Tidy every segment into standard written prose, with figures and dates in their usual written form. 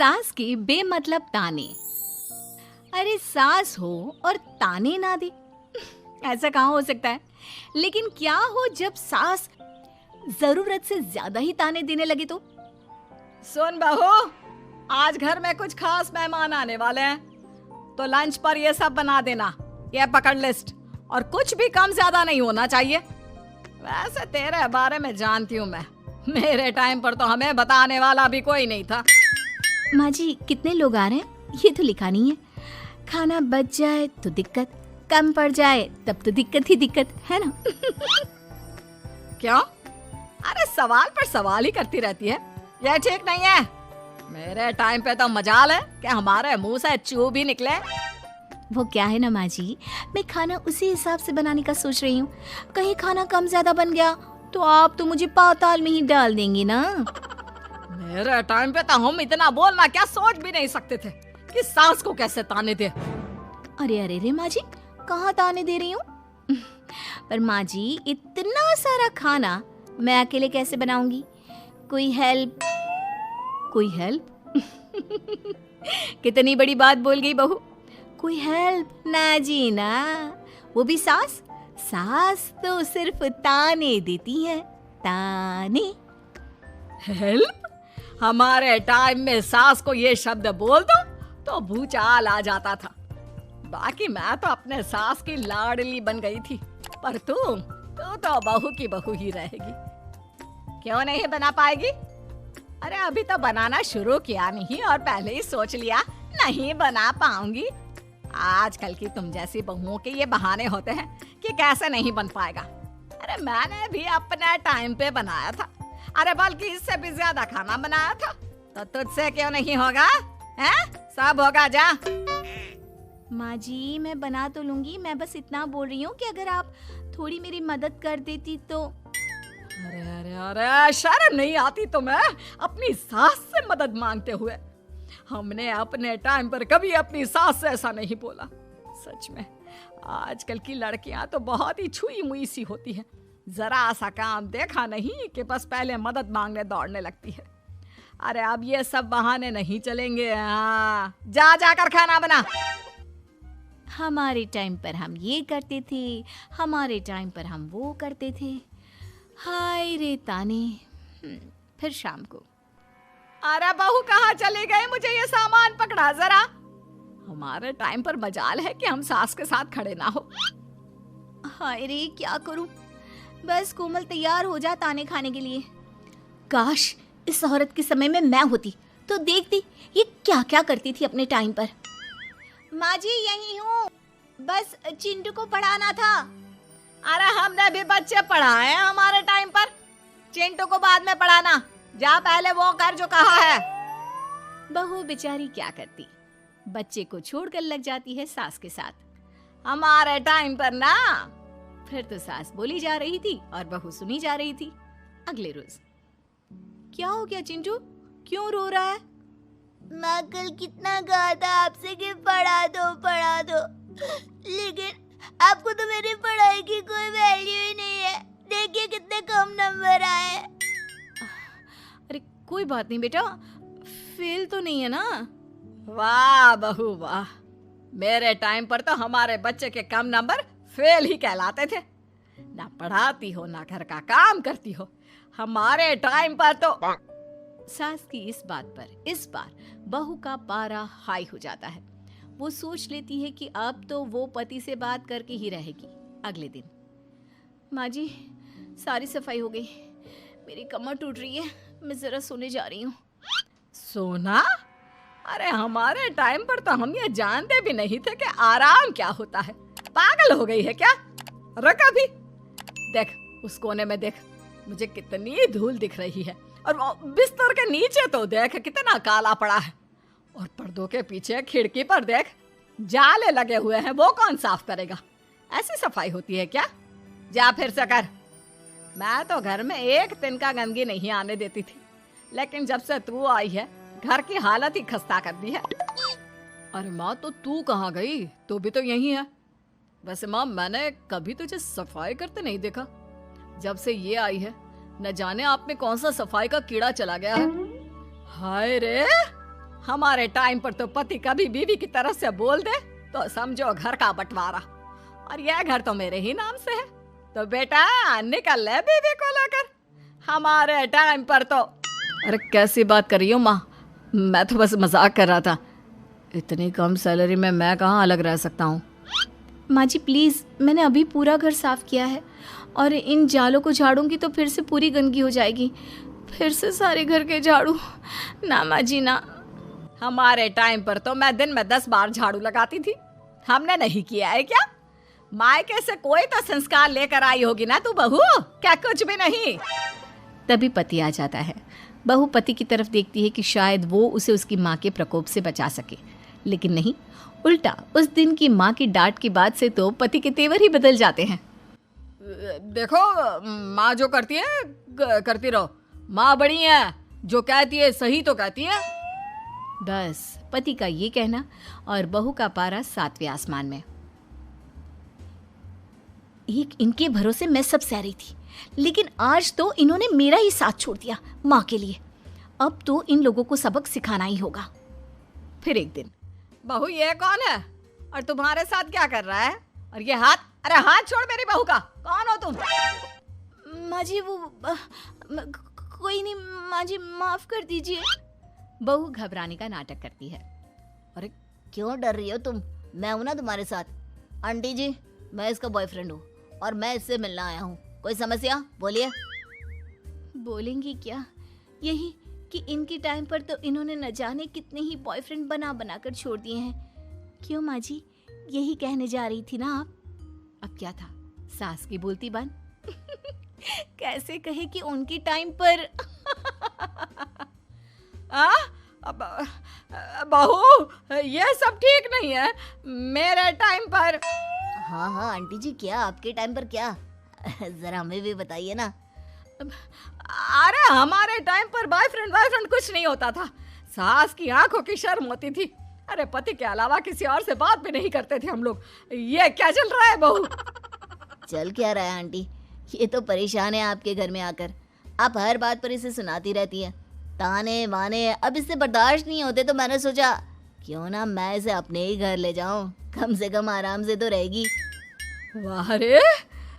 सास के बेमतलब ताने। अरे सास हो और ताने ना दे, ऐसा कहाँ हो सकता है। लेकिन क्या हो जब सास जरूरत से ज्यादा ही ताने देने लगे तो? सुन बहू, आज घर में कुछ खास मेहमान आने वाले हैं, तो लंच पर ये सब बना देना। ये पकड़ लिस्ट, और कुछ भी कम ज्यादा नहीं होना चाहिए। वैसे तेरे बारे में जानती हूँ मैं, मेरे टाइम पर तो हमें बताने वाला भी कोई नहीं था। माँ जी कितने लोग आ रहे हैं ये तो लिखा नहीं है। खाना बच जाए तो दिक्कत, कम पड़ जाए तब तो दिक्कत ही दिक्कत है ना। क्यों? अरे सवाल पर सवाल ही करती रहती है, ये ठीक नहीं है। मेरे टाइम पे तो मजाल है कि हमारे मुंह से चू भी निकले। वो क्या है ना माँ जी, मैं खाना उसी हिसाब से बनाने का सोच रही हूँ। कहीं खाना कम ज्यादा बन गया तो आप तो मुझे पाताल में ही डाल देंगी ना। मेरे टाइम पे तो हम इतना बोलना क्या सोच भी नहीं सकते थे कि सास को कैसे ताने दे। अरे अरे रे माँ जी, कहाँ ताने दे रही हूँ। पर माँ जी इतना सारा खाना मैं अकेले कैसे बनाऊंगी? कोई हेल्प, कोई हेल्प। कितनी बड़ी बात बोल गई बहू। कोई हेल्प ना जी ना, वो भी सास। सास तो सिर्फ ताने देती है, ताने। हेल्प? हमारे टाइम में सास को ये शब्द बोल दो तो भूचाल आ जाता था। बाकी मैं तो अपने सास की लाडली बन गई थी, पर तू तो बहू की बहू ही रहेगी। क्यों नहीं बना पाएगी? अरे अभी तो बनाना शुरू किया नहीं और पहले ही सोच लिया नहीं बना पाऊंगी। आजकल की तुम जैसी बहुओं के ये बहाने होते हैं कि कैसे नहीं बन पाएगा। अरे मैंने भी अपने टाइम पे बनाया था, अरे बल्कि इससे भी ज्यादा खाना बनाया था, तो तुझसे क्यों नहीं होगा? हैं? सब होगा जा। माँ जी मैं बना तो लूंगी, मैं बस इतना बोल रही हूँ कि अगर आप थोड़ी मेरी मदद कर देती तो। अरे अरे अरे, शर्म नहीं आती तुम्हें अपनी सास से मदद मांगते हुए? हमने अपने टाइम पर कभी अपनी सास से ऐसा नहीं बोला। सच में आजकल की लड़कियां तो बहुत ही छुई मुई सी होती हैं। जरा सा काम देखा नहीं कि बस पहले मदद मांगने दौड़ने लगती है। अरे अब ये सब बहाने नहीं चलेंगे। हाँ, जा जाकर खाना बना। हमारे टाइम पर हम ये करते थे, हमारे टाइम पर हम वो करते थे। हाय रे ताने। फिर शाम को। अरे बहू कहाँ चले गए? मुझे ये सामान पकड़ा जरा। हमारे टाइम पर मजाल है कि हम सास के साथ खड़े ना हो। हाय रे क्या करूं? बस कोमल तैयार हो जा ताने खाने के लिए। काश इस औरत के समय में मैं होती तो देखती ये क्या क्या करती थी अपने टाइम पर। माँ जी यही हूँ, बस चिंटू को पढ़ाना था। अरे हमने भी बच्चे पढ़ाए हैं हमारे टाइम पर, चिंटू को बाद में पढ़ाना। जा पहले वो कर जो कहा है। बहू बेचारी क्या करती, बच्चे को छोड़कर लग जाती है सास के साथ। हमारे टाइम पर ना। फिर तो सास बोली जा रही थी और बहू सुनी जा रही थी। अगले रोज। क्या हो गया चिंटू, क्यों रो रहा है? माँ कल कितना कहा था आपसे कि पढ़ा दो, लेकिन आपको तो मेरी पढ़ाई की कोई वैल्यू ही नहीं है। देखिए कितने कम नंबर आए। अरे कोई बात नहीं बेटा, फेल तो नहीं है ना। वाह बहू वाह, मेरे टाइम पर तो हमारे बच्चे के कम नंबर फेल ही कहलाते थे। ना पढ़ाती हो ना घर का काम करती हो। हमारे टाइम पर तो। सास की इस बात पर इस बार बहू का पारा हाई हो जाता है। वो सोच लेती है कि अब तो वो पति से बात करके ही रहेगी। अगले दिन। माँ जी सारी सफाई हो गई, मेरी कमर टूट रही है, मैं जरा सोने जा रही हूँ। सोना? अरे हमारे टाइम पर तो हम ये जानते भी नहीं थे कि आराम क्या होता है। पागल हो गई है क्या? रुक अभी। देख उस कोने में देख, मुझे कितनी धूल दिख रही है। और बिस्तर के नीचे तो देख कितना काला पड़ा है। और पर्दों के पीछे खिड़की पर देख जाले लगे हुए हैं, वो कौन साफ करेगा? ऐसी सफाई होती है क्या? जा फिर से कर। मैं तो घर में एक दिन का गंदगी नहीं आने देती थी, लेकिन जब से तू आई है घर की हालत ही खस्ता कर दी है। अरे माँ तो तू कहाँ गई? तू भी तो यही है। वैसे माँ मैंने कभी तुझे सफाई करते नहीं देखा। जब से ये आई है न जाने आप में कौन सा सफाई का कीड़ा चला गया है। हाय रे, हमारे टाइम पर तो पति कभी बीवी की तरफ से बोल दे तो समझो घर का बंटवारा, और यह घर तो मेरे ही नाम से है। तो बेटा निकल ले बीवी को लेकर। हमारे टाइम पर तो। अरे कैसी बात कर रही हो माँ, मैं तो बस मजाक कर रहा था। इतनी कम सैलरी में मैं कहाँ अलग रह सकता हूँ। माँ जी प्लीज़, मैंने अभी पूरा घर साफ किया है और इन जालों को झाड़ूंगी तो फिर से पूरी गंदगी हो जाएगी, फिर से सारे घर के झाड़ू। ना माँ जी ना। हमारे टाइम पर तो मैं दिन में 10 बार झाड़ू लगाती थी, हमने नहीं किया है क्या? मायके से कोई तो संस्कार लेकर आई होगी ना तू बहू, क्या कुछ भी नहीं। तभी पति आ जाता है। बहू पति की तरफ देखती है कि शायद वो उसे उसकी माँ के प्रकोप से बचा सके, लेकिन नहीं, उल्टा उस दिन की माँ की डांट की बात से तो पति के तेवर ही बदल जाते हैं। देखो माँ जो करती है करती रहो, माँ बड़ी है, जो कहती है सही तो कहती है। बस पति का ये कहना और बहू का पारा 7वें आसमान में। एक इनके भरोसे मैं सब सह रही थी, लेकिन आज तो इन्होंने मेरा ही साथ छोड़ दिया माँ के लिए। अब तो इन लोगों को सबक सिखाना ही होगा। फिर एक दिन, बहू ये कौन है और तुम्हारे साथ क्या कर रहा है? और ये हाथ, अरे हाथ छोड़ मेरी बहू का। कौन हो तुम? माँ जी वो कोई नहीं माँ जी, माफ कर दीजिए। बहू घबराने का नाटक करती है। अरे क्यों डर रही हो तुम? मैं हूं ना तुम्हारे साथ। आंटी जी, मैं इसका बॉयफ्रेंड हूँ और मैं इससे मिलना आया हूँ। कोई समस्या? बोलिए। बोलेंगी क्या? यही कि इनके टाइम पर तो इन्होंने न जाने कितने ही बॉयफ्रेंड बना बना कर छोड़ दिए हैं। क्यों माँ जी, यही कहने जा रही थी ना आप? अब क्या था, सास की बोलती बन। कैसे कहे कि उनके टाइम पर। बहू ये सब ठीक नहीं है। मेरे टाइम पर। हाँ हाँ आंटी जी, क्या आपके टाइम पर क्या? जरा हमें भी बताइए ना। अरे हमारे टाइम पर बॉयफ्रेंड कुछ नहीं होता था। सास की आंखों की शर्म होती थी। अरे पति के अलावा किसी और से बात भी नहीं करते थे हम लोग। ये क्या चल रहा है बहू? चल क्या रहा है आंटी? ये तो परेशान है आपके घर में आकर। आप हर बात पर इसे सुनाती रहती है, ताने माने। अब इससे बर्दाश्त नहीं होते तो मैंने सोचा क्यों ना मैं इसे अपने ही घर ले जाऊं, कम से कम आराम से तो रहेगी। वाह रे,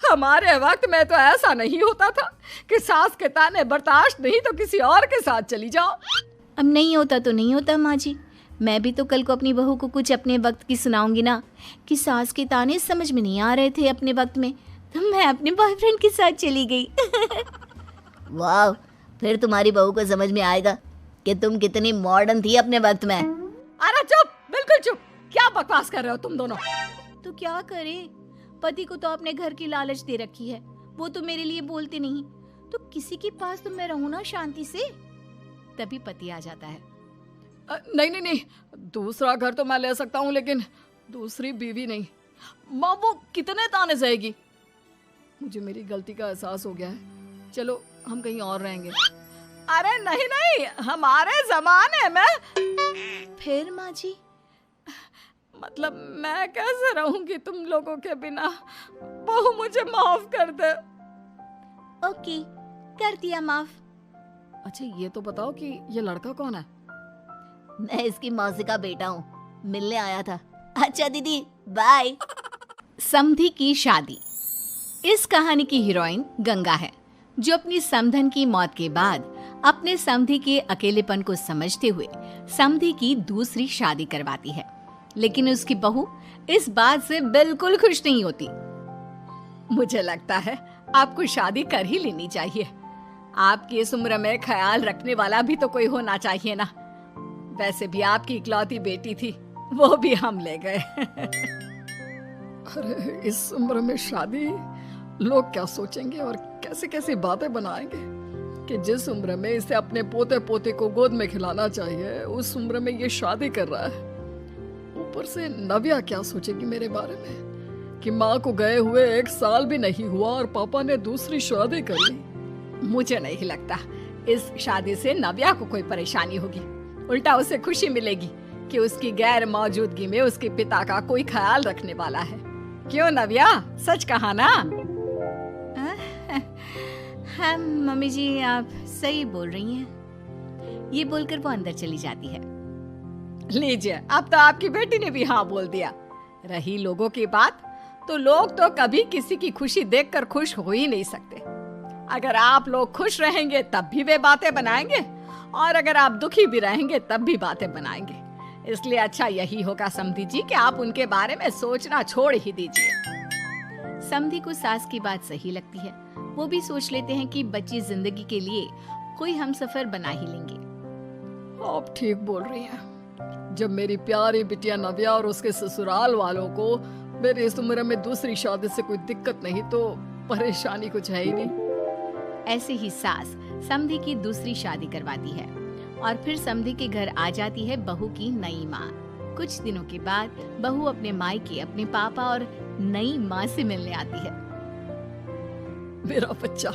हमारे वक्त में तो ऐसा नहीं होता था कि सास के ताने बर्दाश्त नहीं तो किसी और के साथ चली जाओ। अब नहीं होता तो नहीं होता माँ जी। मैं भी तो कल को अपनी बहू को कुछ अपने वक्त की सुनाऊंगी ना, कि सास के ताने समझ में नहीं आ रहे थे अपने वक्त में, तो मैं अपने बॉयफ्रेंड के साथ चली गई। वाह, फिर तुम्हारी बहू को समझ में आएगा कि तुम कितनी मॉडर्न थी अपने वक्त में। अरे चुप, बिल्कुल चुप। क्या बकवास कर रहे हो तुम दोनों? तो क्या करे, पति को तो अपने घर की लालच दे रखी है, वो तो मेरे लिए बोलते नहीं, तो किसी के पास तो मैं रहूं ना शांति से। तभी पति आ जाता है। नहीं, दूसरा घर तो मैं ले सकता हूँ, लेकिन दूसरी बीवी नहीं। माँ वो कितने ताने सहेगी? मुझे मेरी गलती का एहसास हो गया है। चलो हम कहीं और रहेंगे। अरे नहीं, हमारे जमाने में। फिर माँ जी? मतलब मैं कैसे रहूंगी तुम लोगों के बिना? बहू मुझे माफ कर दे। ओके, कर दिया माफ। अच्छा ये तो बताओ कि ये लड़का कौन है? मैं इसकी मौसी का बेटा हूँ, मिलने आया था। अच्छा दीदी, बाय। समधी की शादी। इस कहानी की हीरोइन गंगा है, जो अपनी समधन की मौत के बाद अपने समधी के अकेलेपन को समझते हुए समधी की दूसरी शादी करवाती है। लेकिन उसकी बहू इस बात से बिल्कुल खुश नहीं होती। मुझे लगता है आपको शादी कर ही लेनी चाहिए। आपकी इस उम्र में ख्याल रखने वाला भी तो कोई होना चाहिए ना। वैसे भी आपकी इकलौती बेटी थी, वो भी हम ले गए। अरे इस उम्र में शादी, लोग क्या सोचेंगे और कैसे कैसे बातें बनाएंगे कि जिस उम्र में इसे अपने पोते पोते को गोद में खिलाना चाहिए, उस उम्र में ये शादी कर रहा है। ऊपर से नव्या क्या सोचेगी मेरे बारे में कि माँ को गए हुए 1 साल भी नहीं हुआ और पापा ने दूसरी शादी कर ली। मुझे नहीं लगता इस शादी से नव्या को कोई परेशानी होगी। उल्टा उसे खुशी मिलेगी कि उसकी गैर मौजूदगी में उसके पिता का कोई ख्याल रखने वाला है। क्यों नव्या, सच कहा ना? हाँ मम्मी जी, आप सही बोल रही हैं। ये बोलकर वो अंदर चली जाती है। लीजिए, अब तो आपकी बेटी ने भी हाँ बोल दिया। रही लोगों की बात, तो लोग तो कभी किसी की खुशी देखकर खुश हो ही नहीं सकते। अगर आप लोग खुश रहेंगे तब भी वे बातें बनाएंगे, और अगर आप दुखी भी रहेंगे तब भी बातें बनाएंगे। इसलिए अच्छा यही होगा समधी जी कि आप उनके बारे में सोचना छोड़ ही दीजिए। समधी को सास की बात सही लगती है। वो भी सोच लेते हैं कि बच्ची जिंदगी के लिए कोई हमसफर बना ही लेंगे। आप ठीक बोल रही हैं। जब मेरी प्यारी बिटिया नव्या और उसके ससुराल वालों को मेरी इस उम्र में दूसरी शादी से कोई दिक्कत नहीं, तो परेशानी कुछ है ही नहीं। ऐसे ही सास समधी की दूसरी शादी करवाती है और फिर समधी के घर आ जाती है बहू की नई माँ। कुछ दिनों के बाद बहू अपने मायके अपने पापा और नई माँ से मिलने आती है। मेरा बच्चा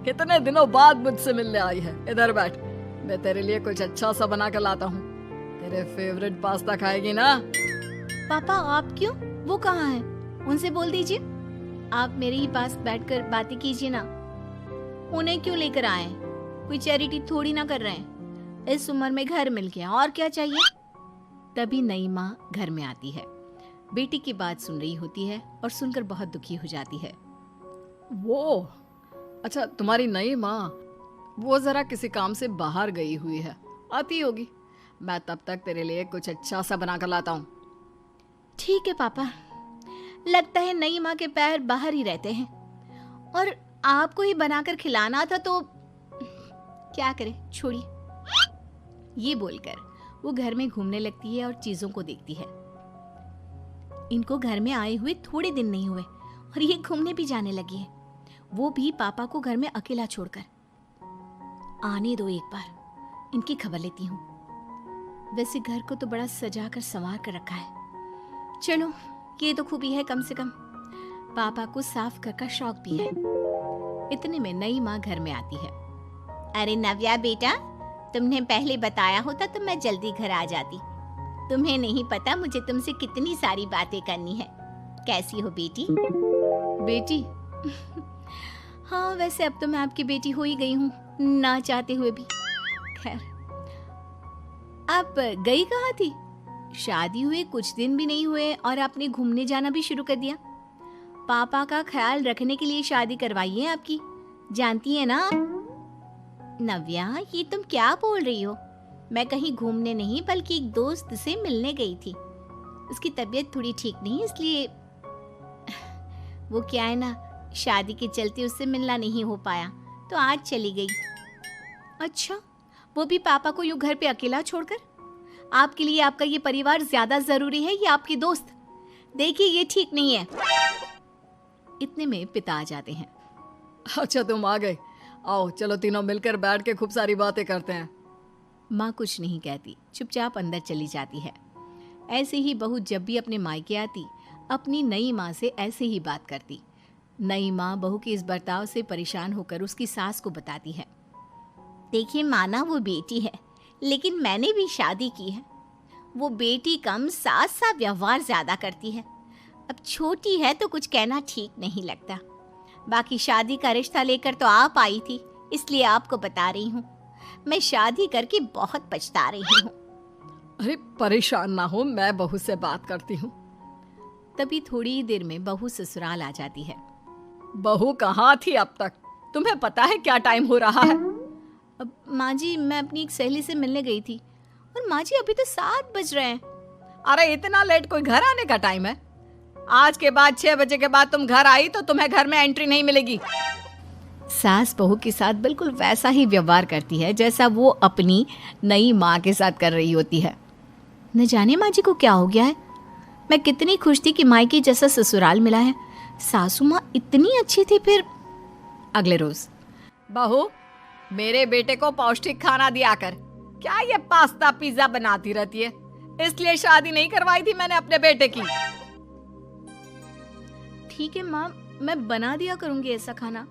कितने दिनों बाद मुझसे मिलने आई है। इधर बैठ, मैं तेरे लिए कुछ अच्छा सा बना कर लाता हूँ। तेरे फेवरेट पास्ता खाएगी ना? पापा आप क्यों? वो कहाँ है? उनसे बोल दीजिए आप मेरे ही पास बैठकर बातें कीजिए ना। उन्हें क्यों लेकर आए? कोई चैरिटी थोड़ी ना कर रहे हैं। इस उम्र में घर मिल गया, और क्या चाहिए? तभी नई माँ घर में आती है। बेटी की बात सुन रही होती है और सुनकर बहुत दुखी हो जाती है। वो अच्छा, तुम्हारी नई माँ वो जरा किसी काम से बाहर गई हुई है, आती होगी। मैं तब तक तेरे लिए कुछ अच्छा सा बना कर लाता हूँ। ठीक है पापा। लगता है नई माँ के पैर बाहर ही रहते हैं, और आपको ही बनाकर खिलाना था तो क्या करे, छोड़िए। ये बोलकर वो घर में घूमने लगती है और चीजों को देखती है। इनको घर में आए हुए थोड़े दिन नहीं हुए और ये घूमने भी जाने लगी है, वो भी पापा को घर में अकेला छोड़कर। आने दो, एक बार इनकी खबर लेती हूँ। वैसे घर को तो बड़ा सजा कर संवार कर रखा है। चलो, ये तो खूबी है, कम से कम पापा को साफ कर का शौक भी है। इतने में नई माँ घर में आती है। अरे नव्या बेटा, तुमने पहले बताया होता तो मैं जल्दी घर आ जाती। तुम्हें नहीं पता मुझे तुमसे कितनी सारी बातें करनी है। कैसी हो बेटी? बेटी? हाँ, वैसे अब तो मैं आपकी बेटी हो ही गई हूँ, ना चाहते हुए भी। खैर, आप गई कहाँ थी? शादी हुए कुछ दिन भी नहीं हुए और आपने घूमने जाना भी शुरू कर दिया। पापा का ख्याल रखने के लिए शादी करवाई है आपकी, जानती है ना? नव्या, ये तुम क्या बोल रही हो? मैं कहीं घूमने नहीं बल्कि एक दोस्त से मिलने गई थी। उसकी तबीयत थोड़ी ठीक नहीं, इसलिए वो क्या है ना, शादी के चलते उससे मिलना नहीं हो पाया, तो आज चली गई। अच्छा, वो भी पापा को यूं घर पे अकेला छोड़कर? आपके लिए आपका ये परिवार ज्यादा जरूरी है या आपकी दोस्त? देखिए, ये ठीक नहीं है। इतने में पिता आ जाते हैं। अच्छा, तुम आ गए। आओ, चलो तीनों मिलकर बैठ के खूब सारी बातें करते हैं। माँ कुछ नहीं कहती, चुपचाप अंदर चली जाती है। ऐसे ही बहू जब भी अपने मायके आती, अपनी नई माँ से ऐसे ही बात करती। नई माँ बहू के इस बर्ताव से परेशान होकर उसकी सास को बताती है। देखिए माना, वो बेटी है, लेकिन मैंने भी शादी की है। वो बेटी कम, सास सा व्यवहार ज्यादा करती है। अब छोटी है तो कुछ कहना ठीक नहीं लगता। बाकी शादी का रिश्ता लेकर तो आप आई थी, इसलिए आपको बता रही हूँ। मैं शादी करके बहुत पछता रही हूँ। अरे परेशान ना हो, मैं बहू से बात करती हूँ। तभी थोड़ी ही देर में बहू ससुराल आ जाती है। बहू कहाँ थी अब तक? तुम्हें पता है क्या टाइम हो रहा है? अब माँ जी, मैं अपनी एक सहेली से मिलने गई थी, और माँ जी अभी तो 7 बज रहे हैं। अरे इतना लेट कोई घर आने का टाइम है? आज के बाद 6 बजे के बाद तुम घर आई तो तुम्हें घर में एंट्री नहीं मिलेगी। सास बहू के साथ बिल्कुल वैसा ही व्यवहार करती है जैसा वो अपनी नई माँ के साथ कर रही होती है। न जाने माँ जी को क्या हो गया है। मैं कितनी खुश थी कि मायके जैसा ससुराल मिला है। सासू माँ इतनी अच्छी थी। फिर अगले रोज, बहू, मेरे बेटे को पौष्टिक खाना दिया कर। क्या ये पास्ता पिज्जा बनाती रहती है? इसलिए शादी नहीं करवाई थी मैंने अपने बेटे की। ठीक है माँ, मैं बना दिया करूँगी ऐसा खाना।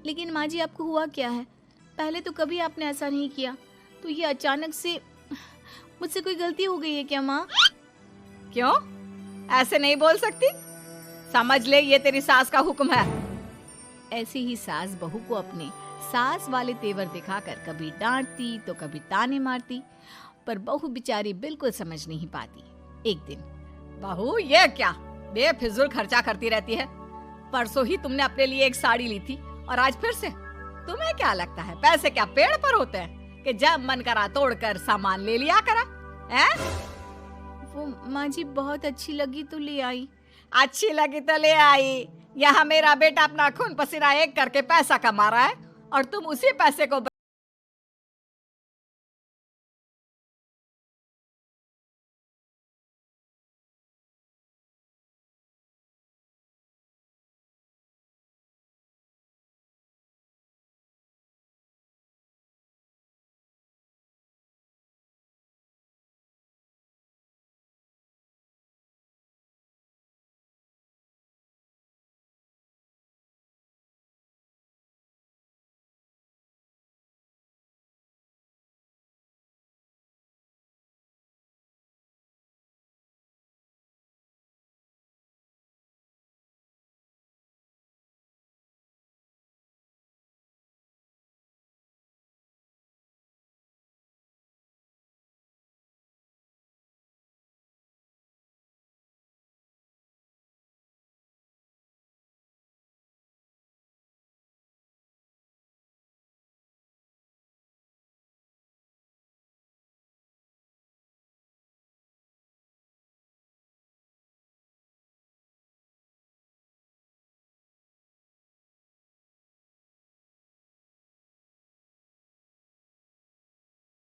लेकिन माँ जी, आपको हुआ क्या है? पहले तो कभी आपने ऐसा नहीं किया, तो ये अचानक से मुझसे कोई गलती हो गई है क्या माँ? क्यों? ऐसे नहीं बोल सकती। समझ ले, ये तेरी सास का हुक्म है। ऐसे ही सास बहू को अपने सास वाले तेवर दिखाकर कभी डांटती तो कभी ताने मारती, पर बहू बेचारी बिल्कुल समझ नहीं पाती। एक दिन, बहू ये क्या बेफिजूल खर्चा करती रहती है? परसों ही तुमने अपने लिए एक साड़ी ली थी और आज फिर से। तुम्हें क्या लगता है पैसे क्या पेड़ पर होते हैं कि जब मन करा तोड़कर सामान ले लिया करा? हैं? वो माँ जी बहुत अच्छी लगी तो ले आई। अच्छी लगी तो ले आई। यहाँ मेरा बेटा अपना खून पसीना एक करके पैसा कमा रहा है और तुम उसी पैसे को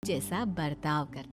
जैसा बर्ताव कर।